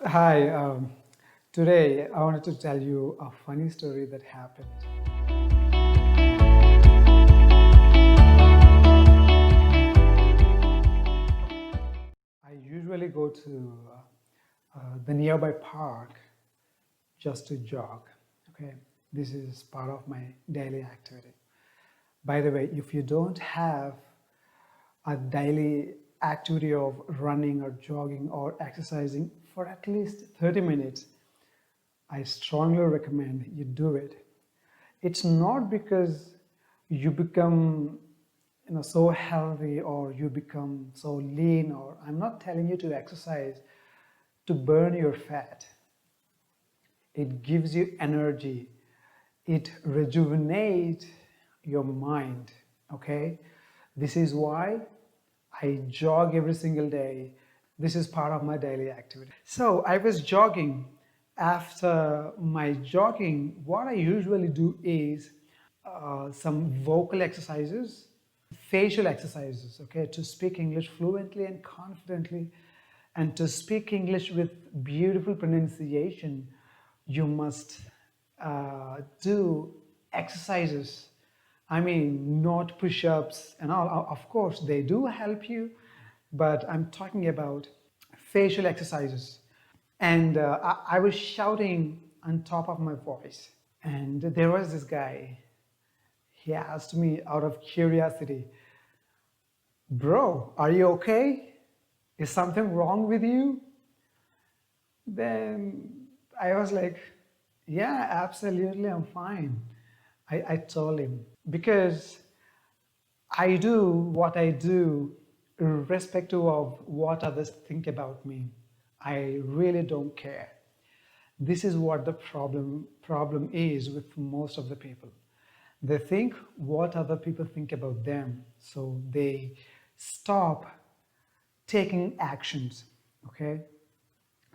Hi, today I wanted to tell you a funny story that happened. I usually go to the nearby park just to jog. Okay, this is part of my daily activity. By the way, if you don't have a daily activity of running or jogging or exercising for at least 30 minutes, I strongly recommend you do it. It's not because you become so healthy or you become so lean, or I'm not telling you to exercise to burn your fat. It gives you energy. It rejuvenates your mind. Okay, this is why I jog every single day. This is part of my daily activity. So I was jogging. After my jogging, what I usually do is some vocal exercises, facial exercises, okay, to speak English fluently and confidently, and to speak English with beautiful pronunciation, you must do exercises. I mean, not push ups and all. Of course, they do help you, but I'm talking about facial exercises. And I was shouting on top of my voice. And there was this guy. He asked me out of curiosity, "Bro, are you okay? Is something wrong with you?" Then I was like, "Yeah, absolutely, I'm fine." I told him because I do what I do irrespective of what others think about me. I really don't care. This is what the problem is with most of the people. They think what other people think about them, so they stop taking actions. Okay,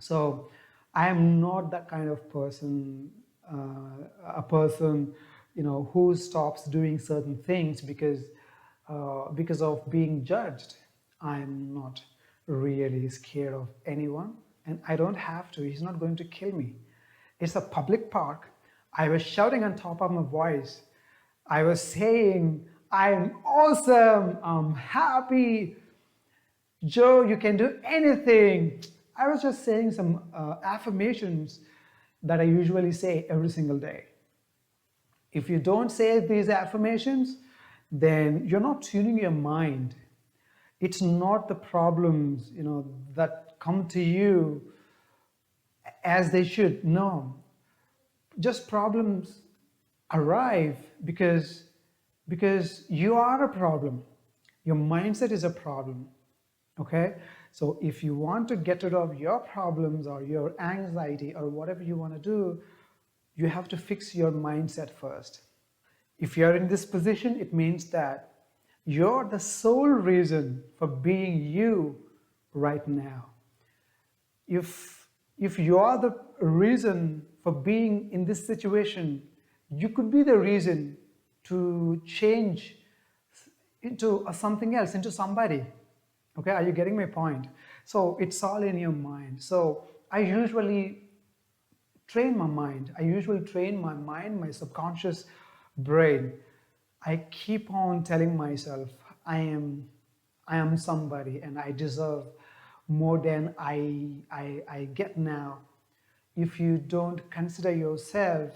so I am not that kind of person, a person, who stops doing certain things because of being judged. I'm not really scared of anyone, and I don't have to. He's not going to kill me. It's a public park. I was shouting on top of my voice. I was saying, "I'm awesome. I'm happy. Joe, you can do anything." I was just saying some affirmations that I usually say every single day. If you don't say these affirmations, then you're not tuning your mind. It's not the problems, that come to you as they should. No, just problems arrive because you are a problem. Your mindset is a problem. Okay, so if you want to get rid of your problems or your anxiety or whatever you want to do, you have to fix your mindset first. If you're in this position, it means that you're the sole reason for being you right now. If you are the reason for being in this situation, you could be the reason to change into something else, into somebody. Okay, are you getting my point? So it's all in your mind. So I usually train my mind, my subconscious brain. I keep on telling myself I am somebody and I deserve more than I get now. If you don't consider yourself,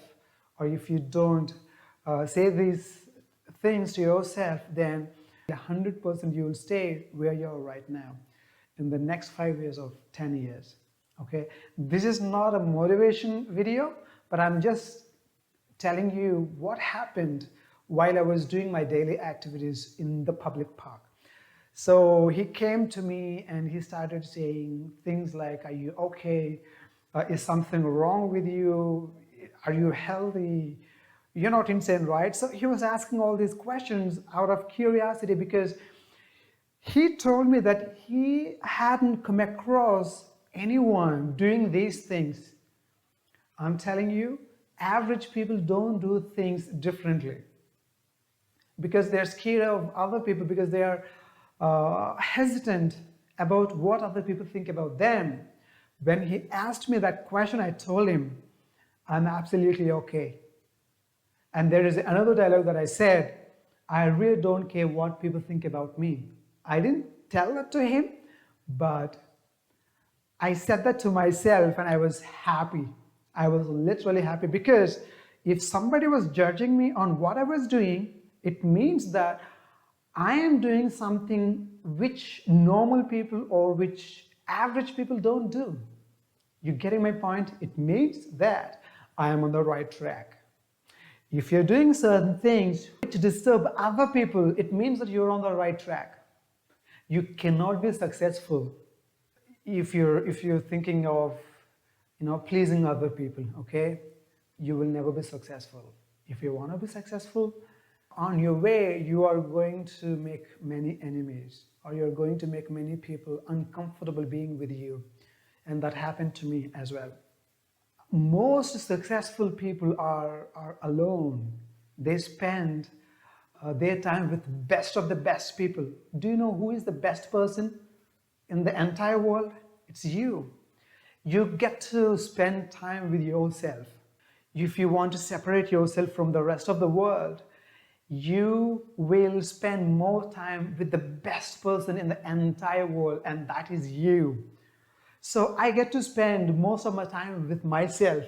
or if you don't say these things to yourself, then 100% you will stay where you are right now in the next 5 years or 10 years. Okay, this is not a motivation video, but I'm just telling you what happened while I was doing my daily activities in the public park. So he came to me and he started saying things like, "Are you okay? Is something wrong with you? Are you healthy? You're not insane, right?" So he was asking all these questions out of curiosity because he told me that he hadn't come across anyone doing these things. I'm telling you, average people don't do things differently because they're scared of other people, because they are hesitant about what other people think about them. When he asked me that question, I told him, I'm absolutely okay. And there is another dialogue that I said, I really don't care what people think about me. I didn't tell that to him, but I said that to myself and I was happy. I was literally happy because if somebody was judging me on what I was doing, it means that I am doing something which normal people or which average people don't do. You getting my point? It means that I am on the right track. If you're doing certain things which disturb other people, it means that you're on the right track. You cannot be successful if you're thinking of pleasing other people, okay? You will never be successful. If you want to be successful, on your way you are going to make many enemies, or you're going to make many people uncomfortable being with you. And that happened to me as well. Most successful people are alone. They spend their time with best of the best people. Do you know who is the best person in the entire world? It's you. You get to spend time with yourself. If you want to separate yourself from the rest of the world, you will spend more time with the best person in the entire world, and that is you. So I get to spend most of my time with myself,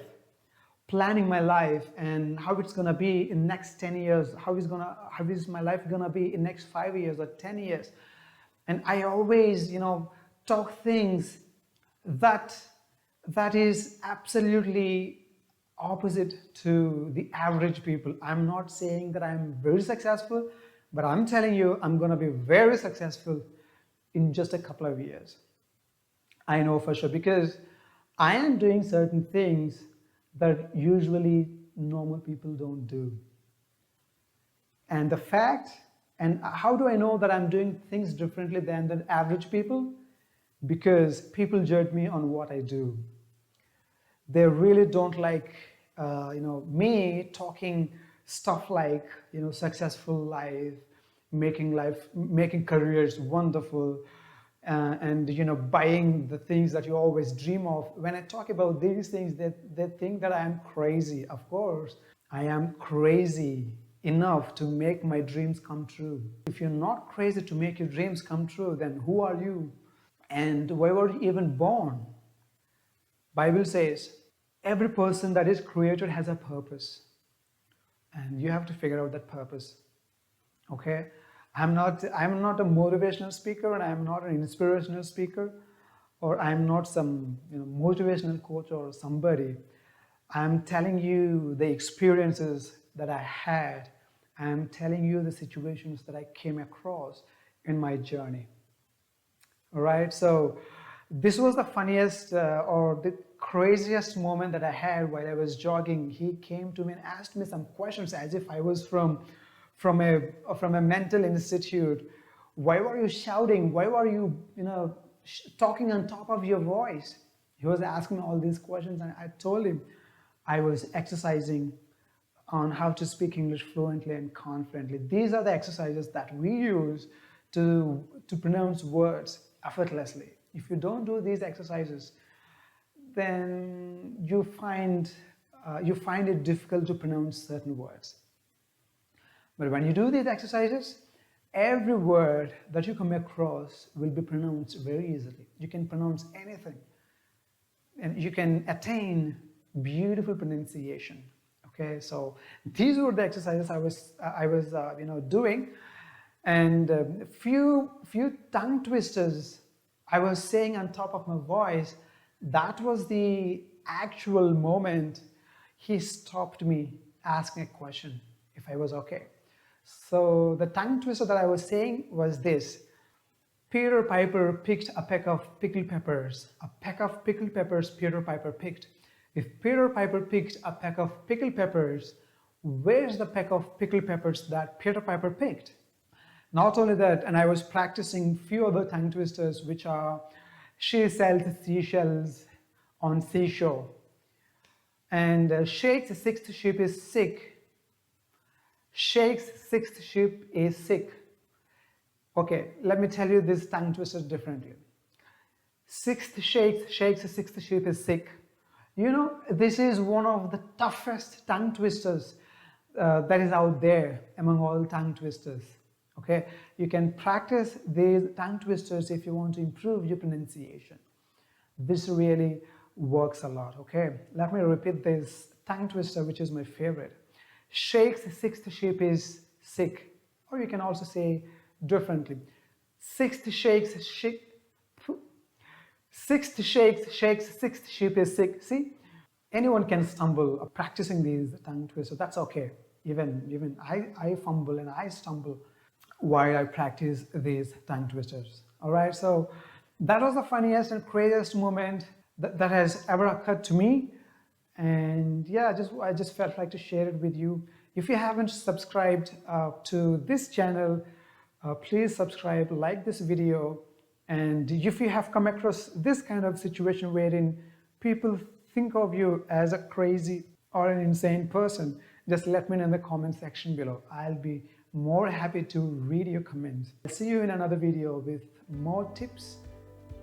planning my life and how it's gonna be in next 10 years, how is my life gonna be in next 5 years or 10 years. And I always, talk things that is absolutely opposite to the average people. I'm not saying that I'm very successful, but I'm telling you I'm gonna be very successful in just a couple of years. I know for sure because I am doing certain things that usually normal people don't do. And the fact, and how do I know that I'm doing things differently than the average people? Because people judge me on what I do. They really don't like, me talking stuff like, successful life, making careers wonderful, and buying the things that you always dream of. When I talk about these things, they think that I am crazy. Of course, I am crazy enough to make my dreams come true. If you're not crazy to make your dreams come true, then who are you? And why were you even born? Bible says every person that is created has a purpose, and you have to figure out that purpose. Okay, I'm not a motivational speaker, and I'm not an inspirational speaker, or I'm not some motivational coach or somebody. I'm telling you the experiences that I had. I'm telling you the situations that I came across in my journey. All right, so this was the funniest or the craziest moment that I had while I was jogging. He came to me and asked me some questions as if I was from a mental institute. Why were you shouting? Why were you talking on top of your voice? He was asking me all these questions, and I told him I was exercising on how to speak English fluently and confidently. These are the exercises that we use to pronounce words effortlessly. If you don't do these exercises, then you find it difficult to pronounce certain words. But when you do these exercises, every word that you come across will be pronounced very easily. You can pronounce anything, and you can attain beautiful pronunciation. Okay, so these were the exercises I was doing, and a few tongue twisters I was saying on top of my voice. That was the actual moment he stopped me asking a question if I was okay. So the tongue twister that I was saying was this: Peter Piper picked a peck of pickled peppers. A peck of pickled peppers Peter Piper picked. If Peter Piper picked a peck of pickled peppers, where's the peck of pickled peppers that Peter Piper picked? Not only that, and I was practicing few other tongue twisters, which are she sells seashells on seashore, and Shakes's sixth ship is sick. Shakes's sixth ship is sick. Okay, let me tell you this tongue twister differently. Sixth shakes, sixth sheep is sick. You know, this is one of the toughest tongue twisters that is out there among all tongue twisters. Okay, you can practice these tongue twisters if you want to improve your pronunciation. This really works a lot. Okay, let me repeat this tongue twister, which is my favorite. Shakes, sixth sheep is sick. Or you can also say differently. Sixth shakes, sixth shakes, sixth sheep is sick. See, anyone can stumble practicing these tongue twisters. That's okay. Even I fumble and I stumble while I practice these tongue twisters. All right, so that was the funniest and craziest moment that has ever occurred to me. And yeah, I just felt like to share it with you. If you haven't subscribed to this channel, please subscribe, like this video. And if you have come across this kind of situation wherein people think of you as a crazy or an insane person, just let me know in the comment section below. I'll be more happy to read your comments. I'll see you in another video with more tips,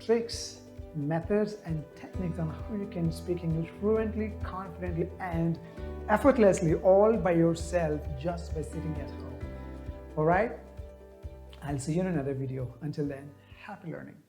tricks, methods, and techniques on how you can speak English fluently, confidently, and effortlessly, all by yourself, just by sitting at home. All right? I'll see you in another video. Until then, happy learning.